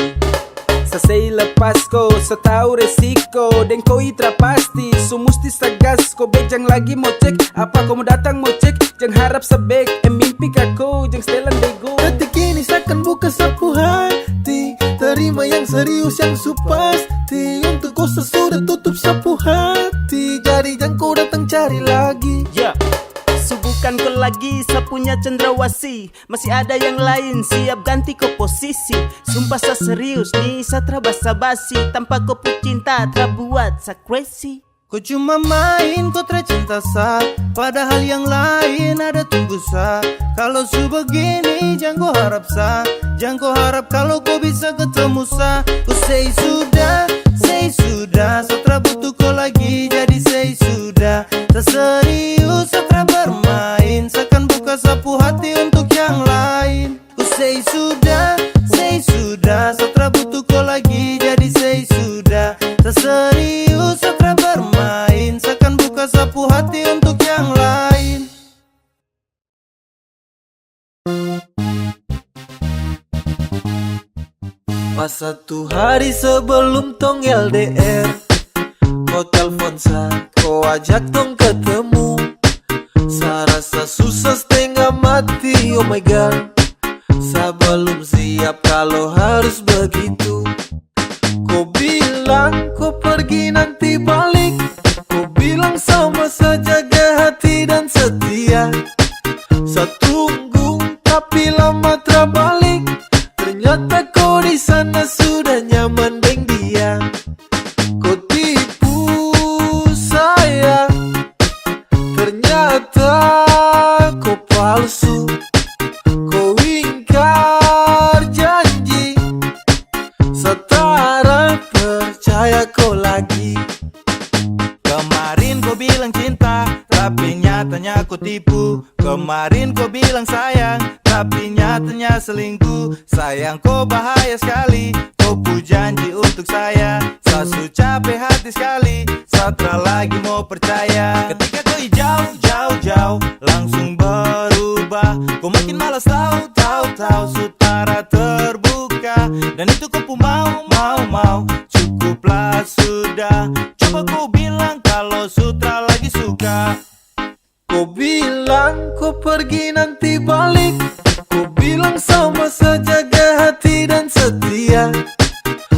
Selesai lepas kau, setahu resiko dan kau itra pasti. So musti sagas, kau bejang lagi mau cek. Apa kau mau datang mau cek, jangan harap sebek. Mimpi kau, jangan setelan bego. Detik ini seakan buka sapu hati, terima yang serius yang supasti. Untuk kau sesudah tutup sapu hati, jadi jangan kau datang cari lagi. Subuhkan kau lagi sapunya cendrawasih, masih ada yang lain siap ganti kau posisi. Sumpah sa serius nih, sa tra basa-basi, tanpa kau cinta tra buat sa crazy. Kau cuma main, kau tercinta sa, padahal yang lain ada tunggu sa. Kalau su begini jangan kau harap sa, jangan kau harap kalau kau bisa ketemu sa. Kau say sudah, setelah butuh kau lagi jadi say sudah. Tak serius setelah bermain, seakan buka sapu hati untuk yang lain. Kau say sudah, setelah butuh kau lagi jadi say sudah. Tak serius setelah bermain, seakan buka sapu hati untuk yang lain. Pas satu hari sebelum tong LDR, kau telpon sa, kau ajak tong ketemu. Sa rasa susah setengah mati, oh my god. Sa belum siap kalau harus begitu. Kau bilang kau pergi nanti balik, kau bilang sama saja jaga hati dan setia. Sa tunggu tapi lama terbalik, ternyata kau di sana sudah nyaman deng dia. Kau tipu saya, ternyata kau palsu. Kau ingkar janji, setara percaya kau lagi. Kemarin kau bilang cinta, tapi nyatanya kau tipu. Kemarin kau bilang sayang, tapi nyatanya selingkuh. Sayang kau bahaya sekali, kau pu janji untuk saya. Saya su capek hati sekali, saya lagi mau percaya. Ketika kau jauh, langsung berubah. Kau makin malas tahu, sutara terbuka. Dan itu kau pu mau, cukuplah sudah. Coba kau bilang kalau sutra lagi suka. Kau bilang kau pergi nanti balik, kau bilang sama saja jaga hati dan setia.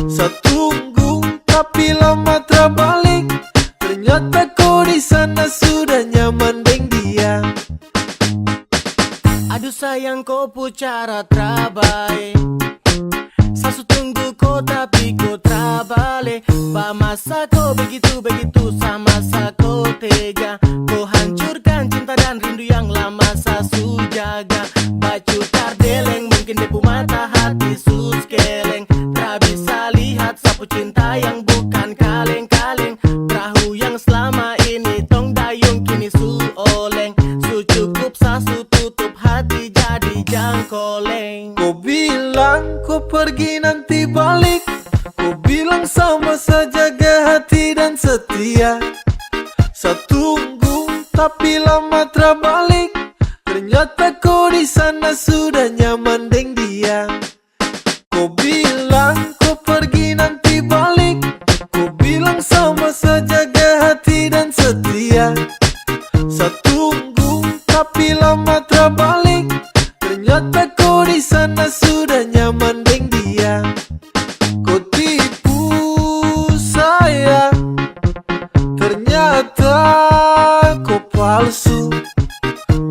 Sa tunggu tapi lama terbalik, ternyata kau di sana sudah nyaman deng dia. Aduh sayang kau pu cara terbaik, sa su tunggu kau tapi kau terbalik. Ba masa kau begitu sama sa kau tega. Kau hancurkan cinta dan rindu yang lama sa su jaga. Baju tardeleng mungkin depu mata hati su skeleng. Tak bisa lihat sapu cinta yang bukan kaleng-kaleng. Perahu yang selama ini tong dayung kini su oleng. Su cukup sa su tutup hati jadi jangkoleng. Kau bilang kau pergi nanti balik, kau bilang sama saja jaga hati dan setia. Sa tunggu tapi lama terbalik, ternyata kau di sana sudah nyaman deng dia. Kau bilang kau pergi nanti balik, kau bilang sama saja jaga hati dan setia. Sa tunggu tapi lama terbalik, ternyata kau di sana sudah nyaman deng dia. Kau tipu saya, ternyata kau palsu.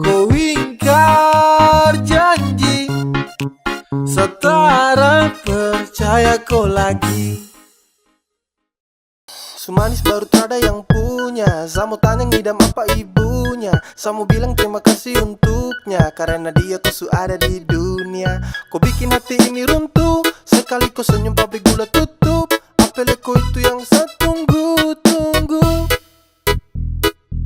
Kau ingkar janji, setara percaya kau lagi. Sumanis baru ada yang punya, Samu tanya ngidam apa ibunya. Samu bilang terima kasih untuknya, karena dia kau ada di dunia. Kau bikin hati ini runtuh, sekali kau senyum pabrik gula tutup. Apel kau itu yang saya tunggu.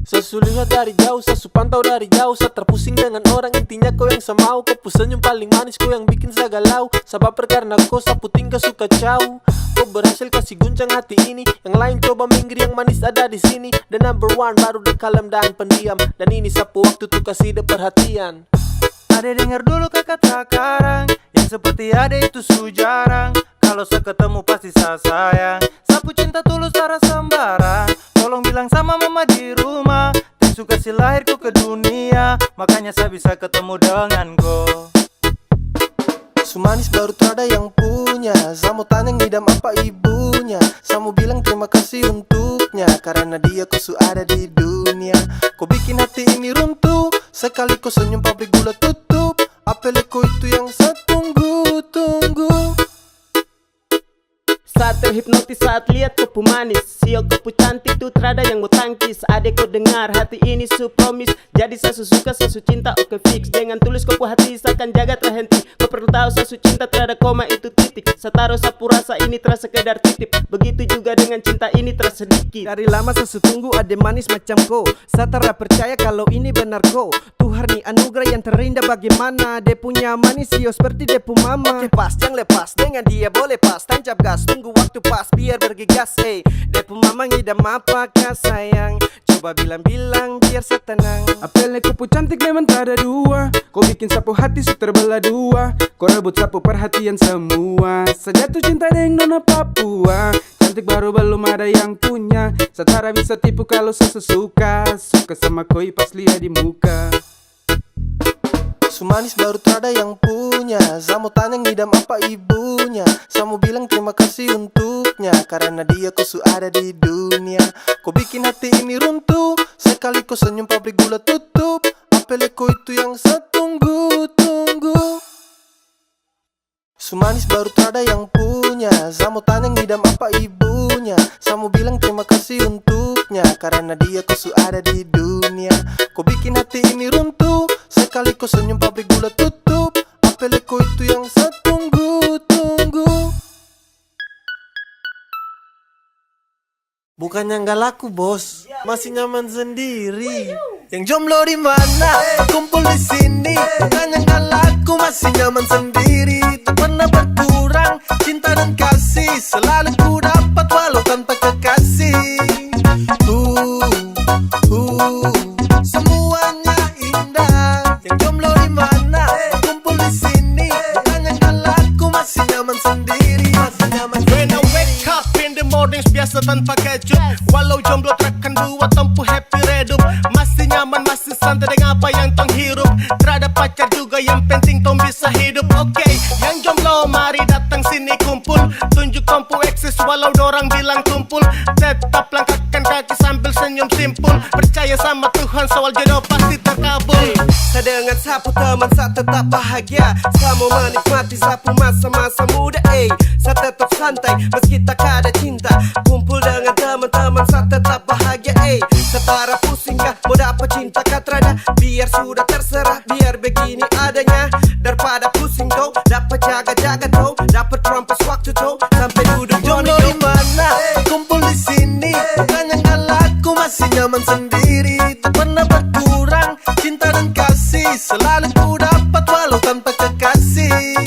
Sesu lihat dari jauh, sesu pantau dari jauh. Saya terpusing dengan orang, intinya kau yang saya mau. Kau senyum paling manis, kau yang bikin saya galau. Sebab karena kau sapu tingkah suka kacau. Kau berhasil kasih guncang hati ini, yang lain coba minggir, yang manis ada di sini. The number one baru the kalem dan pendiam. Dan ini sapu waktu tuh kasih de perhatian. Ade dengar dulu kakak sekarang, yang seperti ade itu su jarang. Kalau saya ketemu pasti saya sayang. Sapu cinta tulus cara sembarang. Tolong bilang sama mama di rumah, Tisu kasih lahirku ke dunia, makanya saya bisa ketemu dengan kau. Sumanis baru ada yang punya, Samu tanya ngidam apa ibunya. Samu bilang terima kasih untuknya, karena dia kau ada di dunia. Kau bikin hati ini runtuh, sekali kau senyum pabrik gula tutup. Apel kau itu yang saya tunggu. Saat yang hipnotis saat lihat kopu manis. Sio kopu cantik tuh terada yang mau tangkis. Adek kau dengar hati ini su promise. Jadi saya suka, saya cinta oke fix. Dengan tulis kopu hati saya akan jaga terhenti. Kau perlu tahu saya cinta terada koma itu titik. Saya taruh sapu rasa ini terasa sekedar titip. Begitu juga dengan cinta ini terasa sedikit. Dari lama saya tunggu ada manis macam kau. Saya tak percaya kalau ini benar kau. Tuhan nih anugerah yang terindah bagaimana. Dia punya manis sio seperti dia punya mama. Oke pas jangan lepas dengan dia boleh pas. Tancap gas tunggu waktu pas biar bergegas. Dia punya mama ngidam apakah sayang. Coba bilang-bilang biar saya tenang. Apelnya kupu cantik memang tak ada dua. Kau bikin sapu hati su terbelah dua. Kau rebut sapu perhatian semua. Sejatuh cinta dengan nona Papua. Cantik baru belum ada yang punya. Setara bisa tipu kalau sesuka. Suka sama koi pas lihat di muka. Sumanis baru terada yang punya. Saya tanya ngidam apa ibunya. Saya bilang terima kasih untuknya. Karena dia ku su ada di dunia. Kau bikin hati ini runtuh. Sekali kau senyum pabrik gula tutup. Apel kau itu yang saya tunggu-tunggu. Sumanis baru terada yang punya. Saya tanya ngidam apa ibunya. Saya bilang terima kasih untuknya. Karena dia ku su ada di dunia. Kau bikin hati ini runtuh. Sekali kau senyum pabrik gula tutup. Apel kau itu yang saya tunggu-tunggu. Bukannya nggak laku bos, masih nyaman sendiri. Yang jomblo di mana? Kumpul di sini. Bukannya nggak laku, masih nyaman sendiri. Tak pernah berkurang cinta dan kasih. Selalu ku dapat walau tanpa kekasih. Semuanya indah. Yang jomblo di mana? Kumpul di sini. Bukannya nggak laku, masih nyaman sendiri. Masih nyaman sendiri. When I wake up in the mornings biasa tanpa kejup. Walau jomblo terkan dua tempuh happy redup. Masih nyaman, masih santai dengan apa yang tong hirup. Terada pacar juga yang penting tong bisa hidup. Oke, yang jomblo mari datang sini kumpul. Tunjuk kompu eksis walau dorang bilang tumpul. Tetap langkahkan kaki sambil senyum simpul. Percaya sama Tuhan soal jodoh pasti terkabul. Saya dengan sapu teman saya tetap bahagia. Saya mau menikmati sapu masa-masa muda. Saya tetap santai meski tak ada cinta. Kumpul dengan teman-teman saya tetap bahagia. Setara pusing gak mau dapat cinta katrada. Biar sudah terserah, biar begini adanya. Daripada pusing tau, dapat jaga-jaga tau. Dapat terampas waktu tau, sampai duduk jomblo di mana? Kumpul di sini, bukannya nggak laku, masih nyaman sendiri. Tak pernah berkurang cinta dan kasih. Selalu ku dapat walau tanpa kekasih.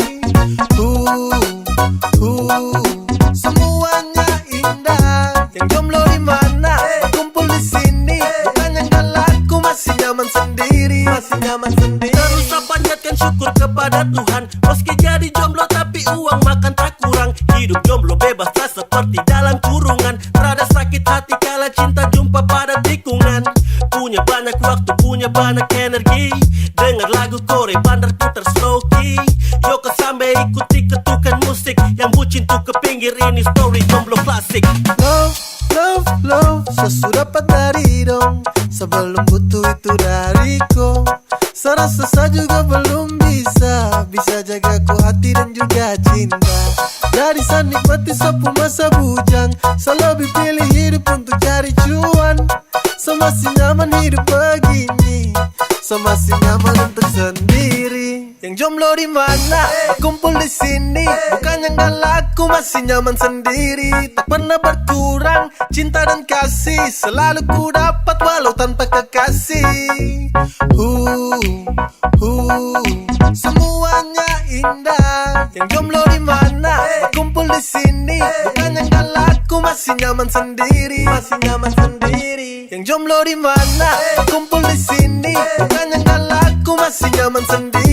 Semuanya indah. Yang jomblo di mana? Kumpul di sini. Bukannya nggak laku, masih nyaman sendiri. Masih nyaman sendiri. Terus panjatkan syukur kepada Tuhan. Meski jadi jomblo tapi uang makan tak kurang. Hidup jomblo bebas tak seperti dalam kurungan. Terada sakit hati kala cinta jumpa pada tikungan. Punya banyak waktu, punya banyak energi. Dengar lagu Korea bandar putar slow key. Yoko sampai ikuti ketukan musik. Yang bucin tuh ke pinggir ini story jomblo klasik. Love, love, love, sesudah dapat dari dong. Sebelum butuh itu dariku. Serasa saya juga belum bisa. Bisa jaga ku hati dan juga cinta. Jadi saya nikmati sapu masa bujang. Saya lebih pilih hidup untuk cari cuan. Saya masih nyaman hidup begini. Saya masih nyaman untuk sendiri. Yang jomblo di mana? Kumpul di sini. Bukannya nggak laku, masih nyaman sendiri. Tak pernah berkurang cinta dan kasih. Selalu ku dapat walau tanpa kekasih. Semuanya indah. Yang jomblo di mana? Kumpul di sini. Bukannya nggak laku, masih nyaman sendiri. Masih nyaman sendiri. Yang jomblo di mana? Kumpul di sini. Bukannya nggak laku, masih nyaman sendiri.